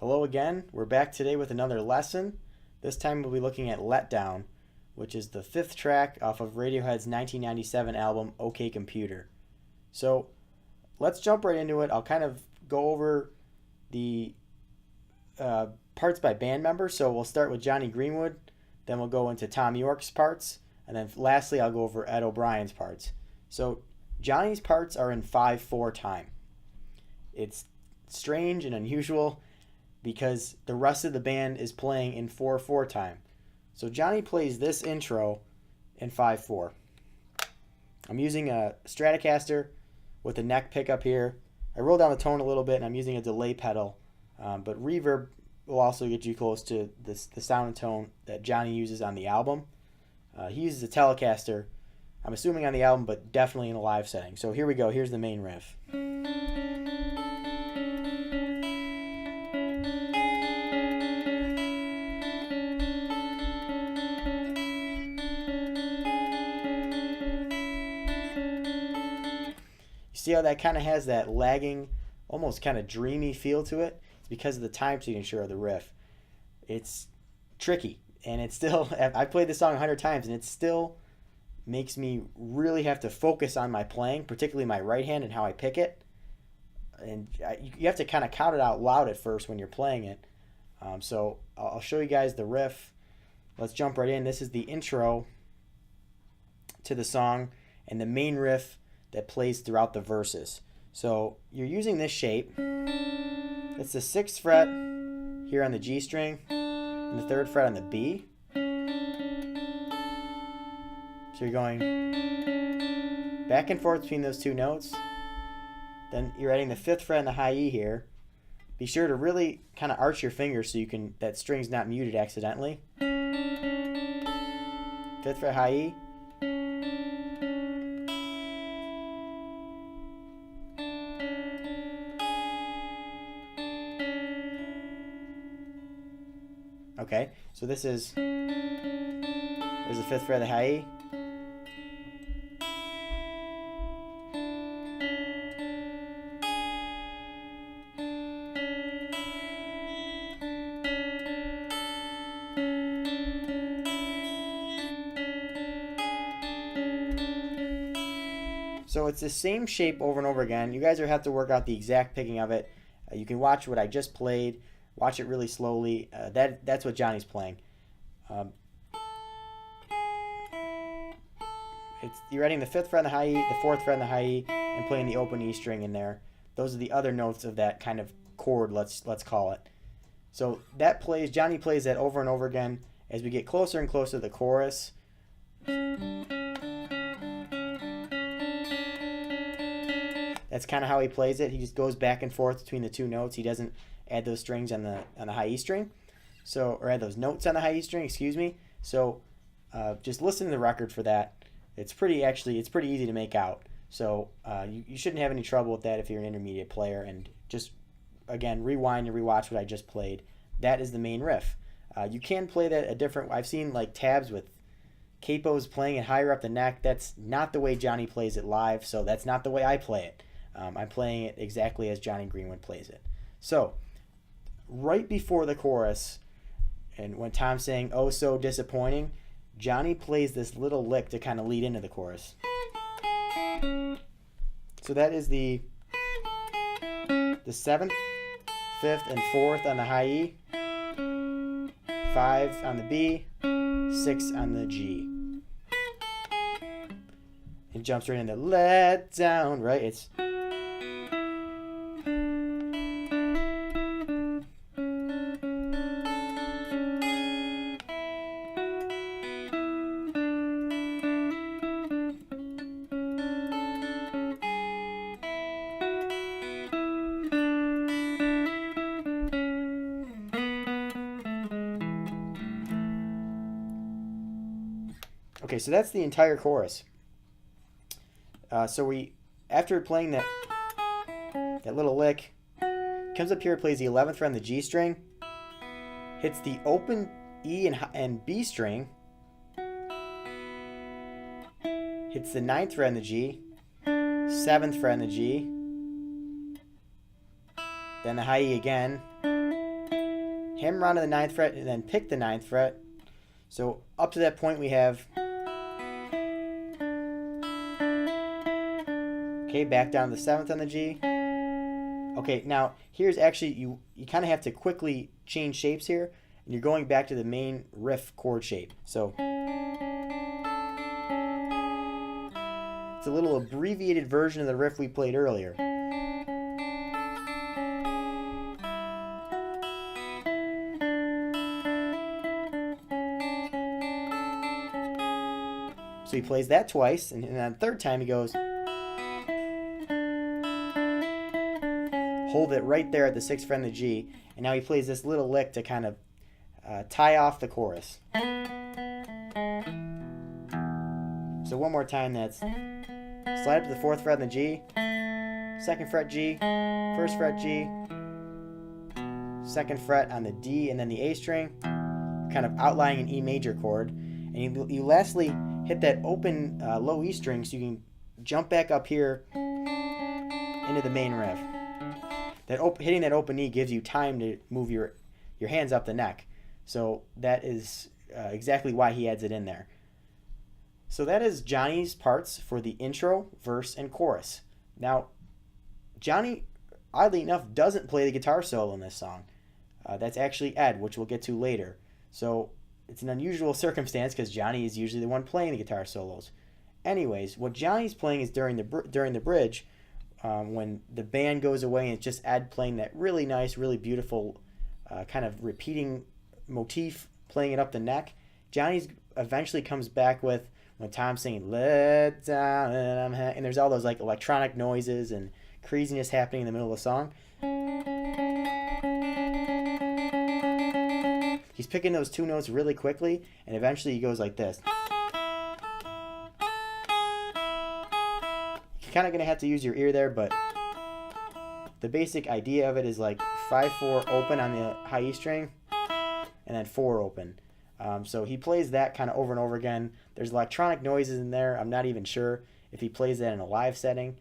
Hello again. We're back today with another lesson. This time we'll be looking at Letdown, which is the fifth track off of Radiohead's 1997 album OK Computer. So let's jump right into it. I'll kind of go over the parts by band members. So we'll start with Jonny Greenwood, then we'll go into Thom Yorke's parts, and then lastly I'll go over Ed O'Brien's parts. So Jonny's parts are in 5/4 time. It's strange and unusual because the rest of the band is playing in 4/4 time. So Jonny plays this intro in 5/4. I'm using a Stratocaster with a neck pickup here. I rolled down the tone a little bit and I'm using a delay pedal, but reverb will also get you close to the sound and tone that Jonny uses on the album. He uses a Telecaster, I'm assuming on the album, but definitely in a live setting. So here we go. Here's the main riff. See how that kind of has that lagging, almost kind of dreamy feel to it? It's because of the time signature of the riff. It's tricky, and it's still, I've played this song 100 times, and it still makes me really have to focus on my playing, particularly my right hand and how I pick it. And you have to kind of count it out loud at first when you're playing it. So I'll show you guys the riff. Let's jump right in. This is the intro to the song and the main riff that plays throughout the verses. So you're using this shape. It's the 6th fret here on the G string and the 3rd fret on the B. So you're going back and forth between those two notes. Then you're adding the 5th fret on the high E here. Be sure to really kind of arch your fingers so you can, that string's not muted accidentally. 5th fret high E. Okay, so this is, there's the 5th fret of the high E. So it's the same shape over and over again. You guys are have to work out the exact picking of it. You can watch what I just played. Watch it really slowly. That's what Jonny's playing. You're adding the 5th fret on the high E, the 4th fret on the high E, and playing the open E string in there. Those are the other notes of that kind of chord, let's call it. So that plays, Jonny plays that over and over again as we get closer and closer to the chorus. That's kind of how he plays it. He just goes back and forth between the two notes. He doesn't add those strings on the high E string, or add those notes on the high E string. Excuse me. So just listen to the record for that. It's pretty easy to make out. So you shouldn't have any trouble with that if you're an intermediate player. And just again rewind and rewatch what I just played. That is the main riff. You can play that a different. I've seen like tabs with capos playing it higher up the neck. That's not the way Jonny plays it live. So that's not the way I play it. I'm playing it exactly as Jonny Greenwood plays it. So right before the chorus, and when Tom's saying, "Oh, so disappointing," Jonny plays this little lick to kind of lead into the chorus. So that is the 7th, 5th, and 4th on the high E, 5 on the B, 6 on the G. It jumps right into let down, right? It's okay, so that's the entire chorus. So after playing that little lick, comes up here, plays the 11th fret on the G string, hits the open E and B string, hits the 9th fret on the G, 7th fret on the G, then the high E again, hammer onto the 9th fret, and then pick the 9th fret. So up to that point we have, okay, back down to the 7th on the G. Okay, now here's actually, you kind of have to quickly change shapes here, and you're going back to the main riff chord shape. So it's a little abbreviated version of the riff we played earlier. So he plays that twice, and then the third time he goes, hold it right there at the 6th fret on the G, and now he plays this little lick to kind of tie off the chorus. So one more time, that's slide up to the 4th fret on the G, 2nd fret G, 1st fret G, 2nd fret on the D, and then the A string, kind of outlining an E major chord, and you lastly hit that open low E string so you can jump back up here into the main riff. Hitting that open E gives you time to move your hands up the neck. So that is exactly why he adds it in there. So that is Jonny's parts for the intro, verse, and chorus. Now, Jonny, oddly enough, doesn't play the guitar solo in this song. That's actually Ed, which we'll get to later. So it's an unusual circumstance because Jonny is usually the one playing the guitar solos. Anyways, what Jonny's playing is during the bridge, when the band goes away and it's just Ed playing that really nice, really beautiful kind of repeating motif, playing it up the neck. Jonny's eventually comes back with, when Thom's singing "Let Down," and there's all those like electronic noises and craziness happening in the middle of the song. He's picking those two notes really quickly, and eventually he goes like this. You're kind of going to have to use your ear there, but the basic idea of it is like 5-4 open on the high E string, and then 4 open. So he plays that kind of over and over again. There's electronic noises in there. I'm not even sure if he plays that in a live setting,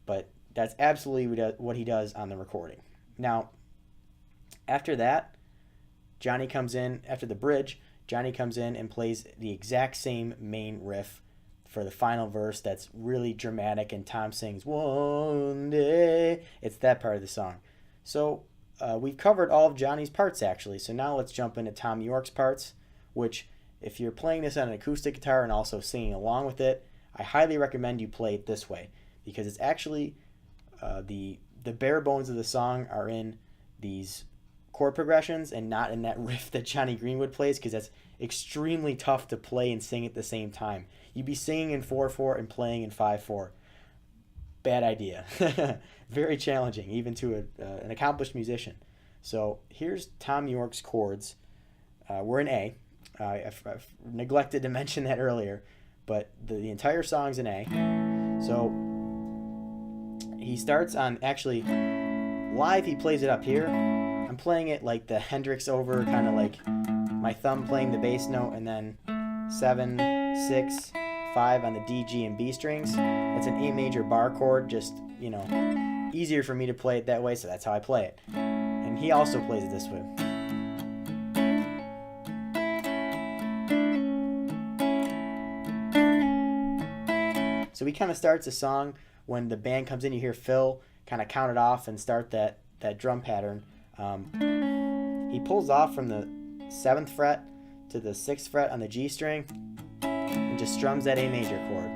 but that's absolutely what he does on the recording. Now, after that, Jonny comes in, after the bridge, Jonny comes in and plays the exact same main riff for the final verse that's really dramatic, and Thom sings, "One day." It's that part of the song. So we've covered all of Jonny's parts, actually. So now let's jump into Thom Yorke's parts, which, if you're playing this on an acoustic guitar and also singing along with it, I highly recommend you play it this way, because it's actually the bare bones of the song are in these chord progressions and not in that riff that Jonny Greenwood plays, because that's extremely tough to play and sing at the same time. You'd be singing in 4/4 and playing in 5/4. Bad idea. Very challenging, even to an accomplished musician. So here's Thom Yorke's chords. We're in A. I've neglected to mention that earlier, but the entire song's in A. So he starts on, actually, live he plays it up here. I'm playing it like the Hendrix over, kind of like my thumb playing the bass note, and then 7, 6, 5 on the D, G, and B strings. That's an A major bar chord, just, easier for me to play it that way, so that's how I play it. And he also plays it this way. So he kind of starts a song when the band comes in. You hear Phil kind of count it off and start that drum pattern. He pulls off from the 7th fret to the 6th fret on the G string and just strums that A major chord.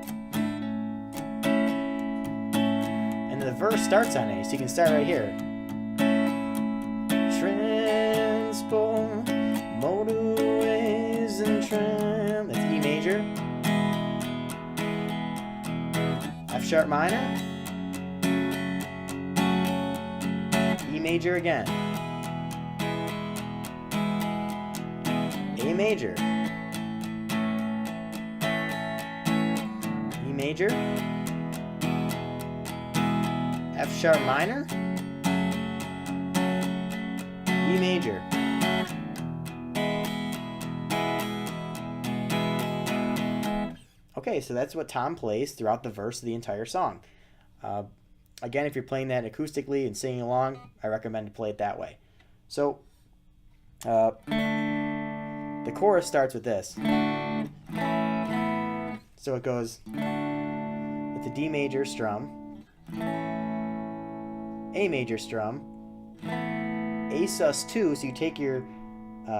And the verse starts on A, so you can start right here. Transport, motorways and tram. That's E major. F sharp minor. E major again. A major. E major. F sharp minor. E major. Okay, so that's what Thom plays throughout the verse of the entire song. Again, if you're playing that acoustically and singing along, I recommend to play it that way. So The chorus starts with this. So it goes, it's a D major strum, A major strum, A sus2, so you take your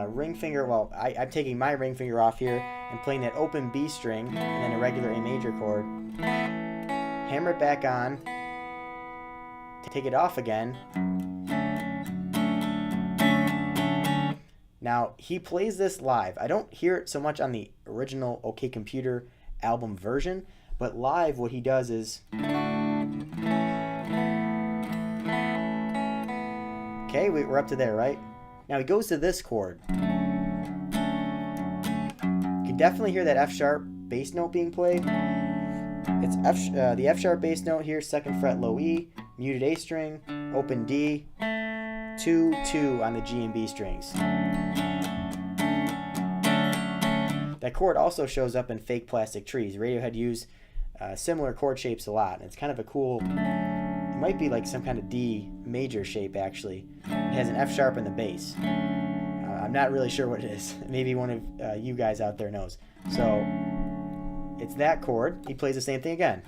ring finger, well, I'm taking my ring finger off here and playing that open B string and then a regular A major chord. Hammer it back on, take it off again. Now, he plays this live. I don't hear it so much on the original OK Computer album version, but live what he does is... Okay, we're up to there, right? Now he goes to this chord. You can definitely hear that F sharp bass note being played. It's the F sharp bass note here, 2nd fret low E, muted A string, open D, 2, 2 on the G and B strings. That chord also shows up in Fake Plastic Trees. Radiohead use similar chord shapes a lot, and it's kind of a cool, it might be like some kind of D major shape actually. It has an F sharp in the bass. I'm not really sure what it is. Maybe one of you guys out there knows. So it's that chord. He plays the same thing again.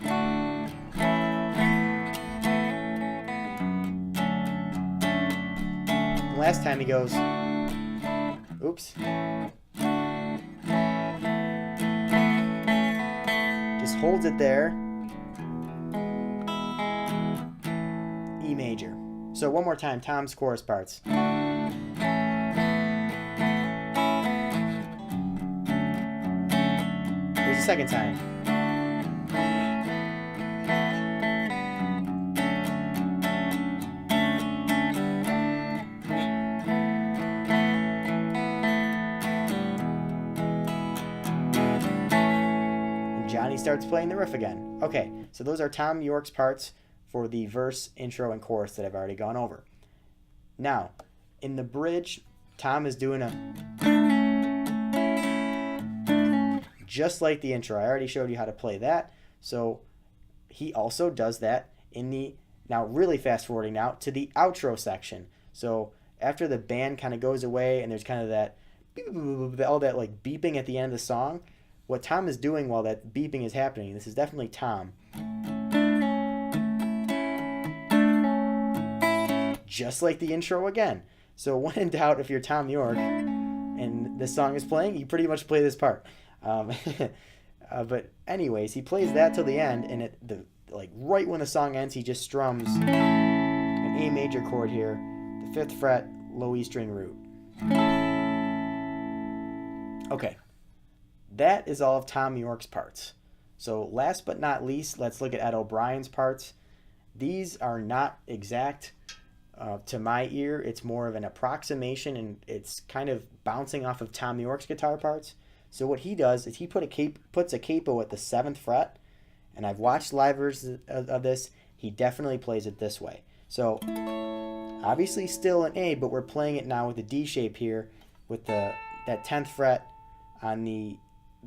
And last time he goes, oops. Just holds it there. E major. So one more time, Thom's chorus parts. Here's the second time. And Jonny starts playing the riff again. Okay, so those are Thom Yorke's parts for the verse, intro, and chorus that I've already gone over. Now, in the bridge, Thom is doing just like the intro. I already showed you how to play that. So he also does that in the, now really fast forwarding now to the outro section. So after the band kind of goes away and there's kind of that, all that like beeping at the end of the song, what Thom is doing while that beeping is happening, this is definitely Thom. Just like the intro again. So when in doubt, if you're Thom Yorke and this song is playing, you pretty much play this part. But anyways, he plays that till the end, and like right when the song ends, he just strums an A major chord here, the 5th fret, low E string root. Okay, that is all of Thom Yorke's parts. So last but not least, let's look at Ed O'Brien's parts. These are not exact. To my ear, it's more of an approximation, and it's kind of bouncing off of Thom Yorke's guitar parts. So what he does is he puts a capo at the 7th fret, and I've watched live versions of this. He definitely plays it this way. So obviously still an A, but we're playing it now with the D shape here, with that 10th fret on the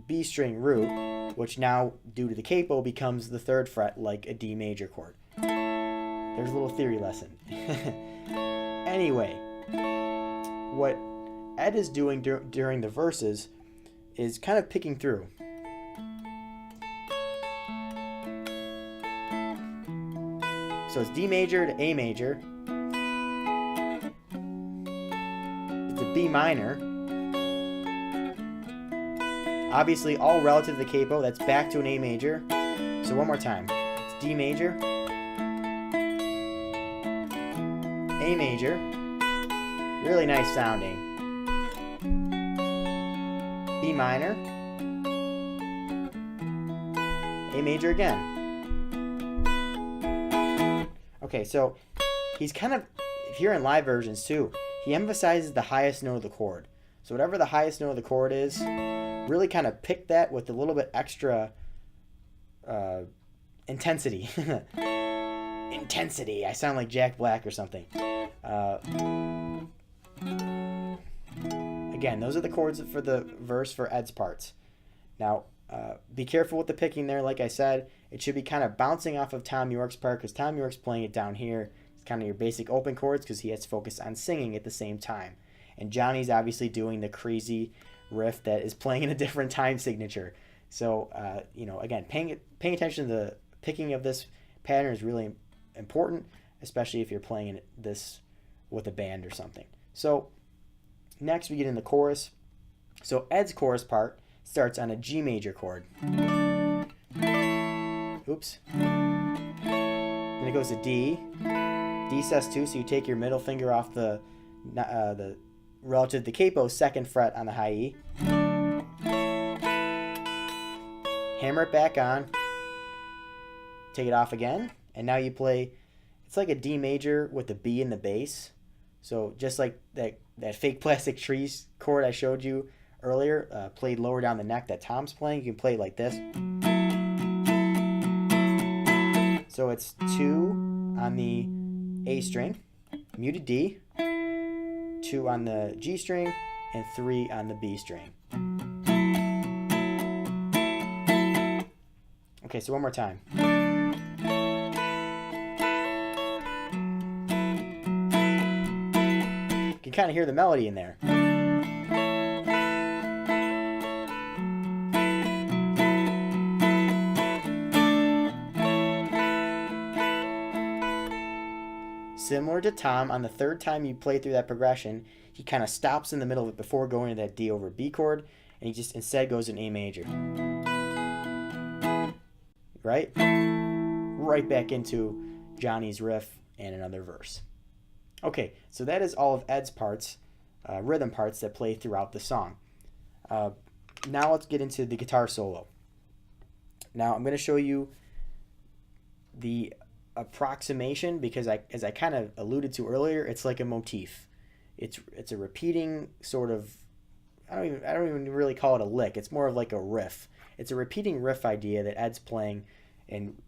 B string root, which now, due to the capo, becomes the 3rd fret like a D major chord. There's a little theory lesson. Anyway, what Ed is doing during the verses is kind of picking through. So it's D major to A major. It's a B minor. Obviously all relative to the capo, that's back to an A major. So one more time. It's D major, A major, really nice sounding, B minor, A major again. Okay, so he's kind of, if you're in live versions too, he emphasizes the highest note of the chord. So whatever the highest note of the chord is, really kind of pick that with a little bit extra intensity. Intensity. I sound like Jack Black or something. Again, those are the chords for the verse for Ed's parts. Now, be careful with the picking there. Like I said, it should be kind of bouncing off of Thom Yorke's part, because Thom Yorke's playing it down here. It's kind of your basic open chords because he has to focus on singing at the same time. and Jonny's obviously doing the crazy riff that is playing in a different time signature. So, again, paying attention to the picking of this pattern is really important, especially if you're playing this with a band or something. So, next we get in the chorus. So, Ed's chorus part starts on a G major chord. Oops. Then it goes to D. D sus2, so you take your middle finger off the relative to the capo, 2nd fret on the high E. Hammer it back on. Take it off again. And now you play, it's like a D major with the B in the bass. So just like that fake plastic trees chord I showed you earlier, played lower down the neck that Thom's playing, you can play it like this. So it's 2 on the A string, muted D, 2 on the G string, and 3 on the B string. Okay, so one more time. You can kind of hear the melody in there. Similar to Thom, on the 3rd time you play through that progression, he kind of stops in the middle of it before going to that D over B chord, and he just instead goes in A major. Right? Right back into Jonny's riff and another verse. Okay, so that is all of Ed's parts, rhythm parts that play throughout the song. Now let's get into the guitar solo. Now I'm going to show you the approximation because as I kind of alluded to earlier, it's like a motif. It's a repeating sort of, I don't even really call it a lick. It's more of like a riff. It's a repeating riff idea that Ed's playing, and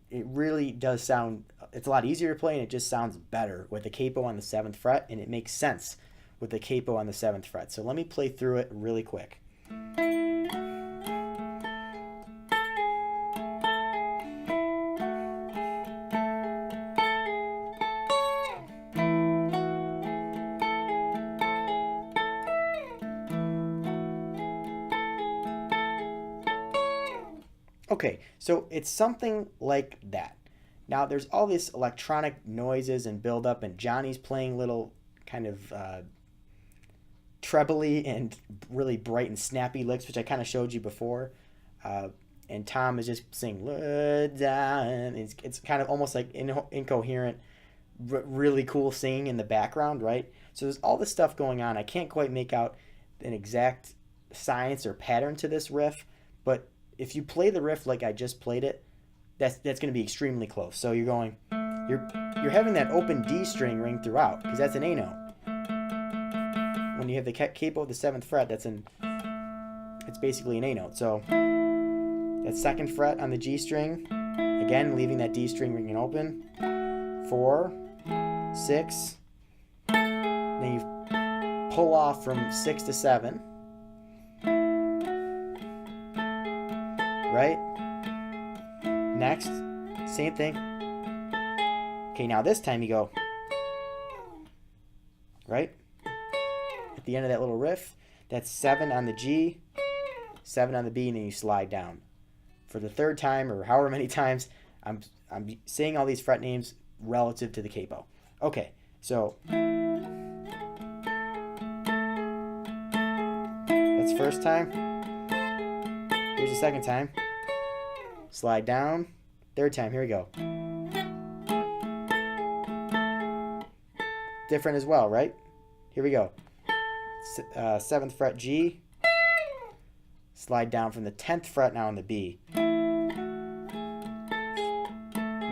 it really does sound, it's a lot easier to play, and it just sounds better with the capo on the 7th fret, and it makes sense with the capo on the 7th fret. So let me play through it really quick. Okay, so it's something like that. Now there's all these electronic noises and build-up, and Jonny's playing little kind of trebly and really bright and snappy licks, which I kind of showed you before. And Thom is just singing, down. It's kind of almost like incoherent, really cool singing in the background, right? So there's all this stuff going on. I can't quite make out an exact science or pattern to this riff, but if you play the riff like I just played it, that's going to be extremely close. So you're having that open D string ring throughout because that's an A note. When you have the capo of the 7th fret, it's basically an A note. So that 2nd fret on the G string, again leaving that D string ringing open. 4, 6. Then you pull off from 6 to 7. Right? Next, same thing. Okay, now this time you go, right? At the end of that little riff, that's 7 on the G, 7 on the B, and then you slide down. For the 3rd time, or however many times, I'm saying all these fret names relative to the capo. Okay, so that's first time. Here's the 2nd time. Slide down. 3rd time. Here we go. Different as well, right? Here we go. 7th fret G. Slide down from the 10th fret now on the B. And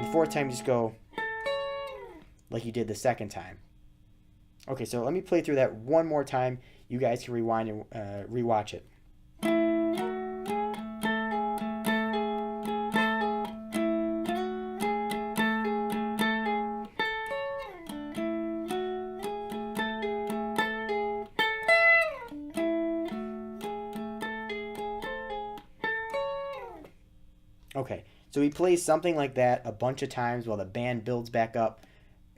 the 4th time, you just go like you did the 2nd time. Okay, so let me play through that one more time. You guys can rewind and rewatch it. Okay, so he plays something like that a bunch of times while the band builds back up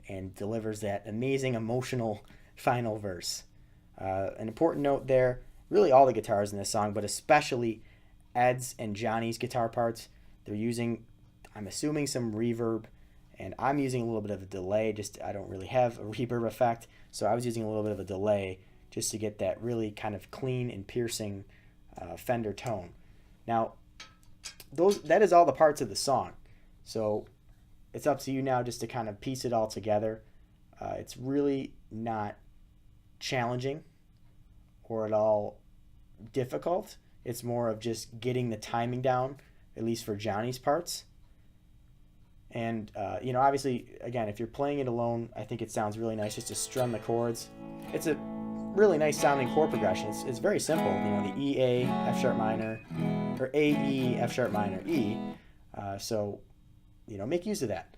and delivers that amazing emotional final verse. An important note there, really all the guitars in this song, but especially Ed's and Jonny's guitar parts. They're using, I'm assuming, some reverb, and I'm using a little bit of a delay. Just I don't really have a reverb effect, so I was using a little bit of a delay just to get that really kind of clean and piercing Fender tone. Now, that is all the parts of the song. So it's up to you now just to kind of piece it all together. It's really not challenging or at all difficult. It's more of just getting the timing down, at least for Jonny's parts. And, obviously, again, if you're playing it alone, I think it sounds really nice just to strum the chords. It's a really nice sounding chord progression. It's very simple. The E, A, F sharp minor, or A, E, F sharp minor, E. So, make use of that.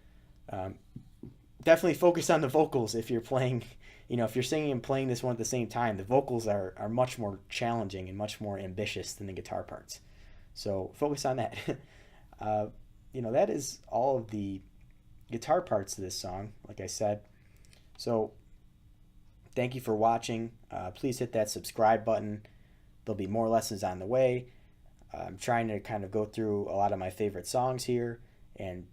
Definitely focus on the vocals if you're playing, if you're singing and playing this one at the same time. The vocals are much more challenging and much more ambitious than the guitar parts. So focus on that. That is all of the guitar parts of this song, like I said. So thank you for watching. Please hit that subscribe button. There'll be more lessons on the way. I'm trying to kind of go through a lot of my favorite songs here, and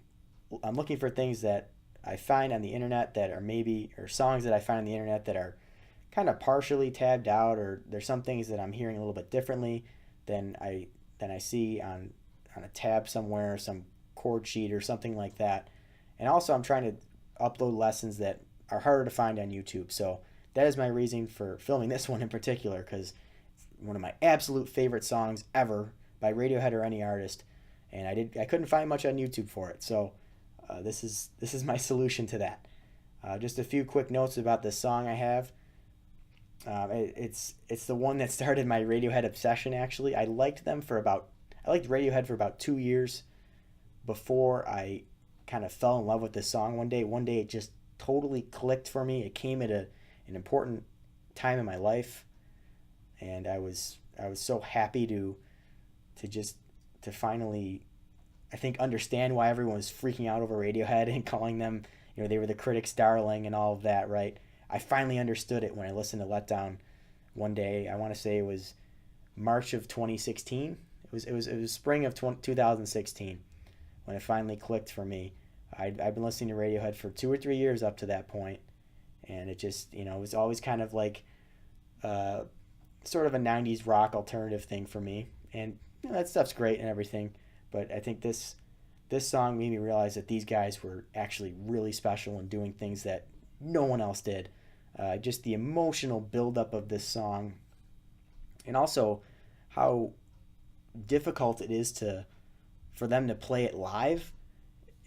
I'm looking for things that I find on the internet that are or songs that I find on the internet that are kind of partially tabbed out, or there's some things that I'm hearing a little bit differently than I see on a tab somewhere, some chord sheet or something like that. And also I'm trying to upload lessons that are harder to find on YouTube. So that is my reason for filming this one in particular, because it's one of my absolute favorite songs ever by Radiohead or any artist, and I couldn't find much on YouTube for it. So this is my solution to that. Just a few quick notes about this song I have. It's the one that started my Radiohead obsession. Actually, I liked Radiohead for about 2 years before I kind of fell in love with this song. One day it just totally clicked for me. It came at an important time in my life, and I was so happy to finally, I think, understand why everyone was freaking out over Radiohead and calling them, they were the critics' darling and all of that, right? I finally understood it when I listened to Let Down one day. I want to say it was March of 2016. It was spring of 2016 when it finally clicked for me. I've been listening to Radiohead for 2 or 3 years up to that point, and it just, it was always kind of like sort of a 90s rock alternative thing for me. And that stuff's great and everything, but I think this song made me realize that these guys were actually really special and doing things that no one else did. Just the emotional buildup of this song, and also how difficult it is for them to play it live.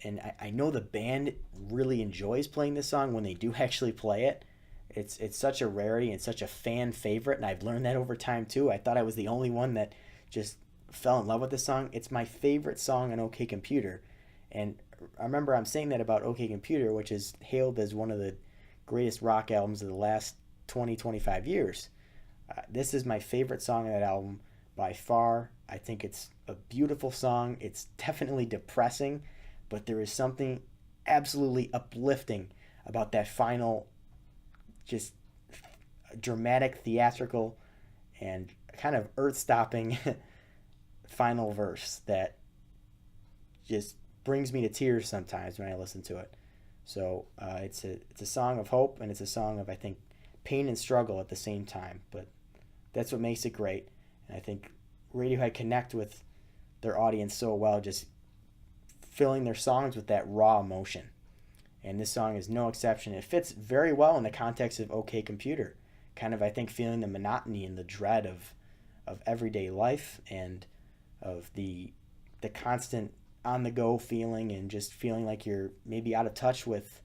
And I know the band really enjoys playing this song when they do actually play it. It's such a rarity and such a fan favorite, and I've learned that over time too. I thought I was the only one that just fell in love with this song. It's my favorite song on OK Computer, and I remember I'm saying that about OK Computer, which is hailed as one of the greatest rock albums of the last 20-25 years. This is my favorite song on that album by far. I think it's a beautiful song. It's definitely depressing, but there is something absolutely uplifting about that final, just dramatic, theatrical, and kind of earth-stopping final verse that just brings me to tears sometimes when I listen to it. So it's a song of hope, and it's a song of, I think, pain and struggle at the same time. But that's what makes it great. And I think Radiohead connect with their audience so well, just filling their songs with that raw emotion. And this song is no exception. It fits very well in the context of OK Computer. Kind of, I think, feeling the monotony and the dread of everyday life, and of the constant on-the-go feeling, and just feeling like you're maybe out of touch with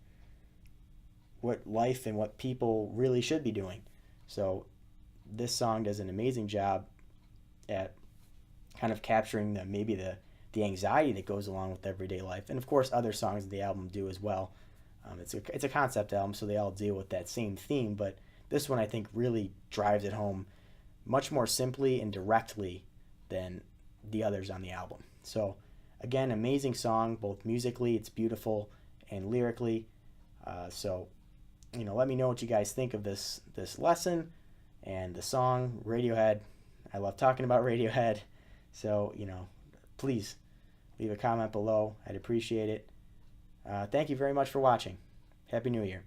what life and what people really should be doing. So this song does an amazing job at kind of capturing the anxiety that goes along with everyday life. And of course other songs of the album do as well. It's a concept album, so they all deal with that same theme, but this one I think really drives it home much more simply and directly than the others on the album. So again, amazing song, both musically, it's beautiful, and lyrically. So let me know what you guys think of this lesson, And the song, Radiohead, I love talking about Radiohead. So, please leave a comment below. I'd appreciate it. Thank you very much for watching. Happy New Year.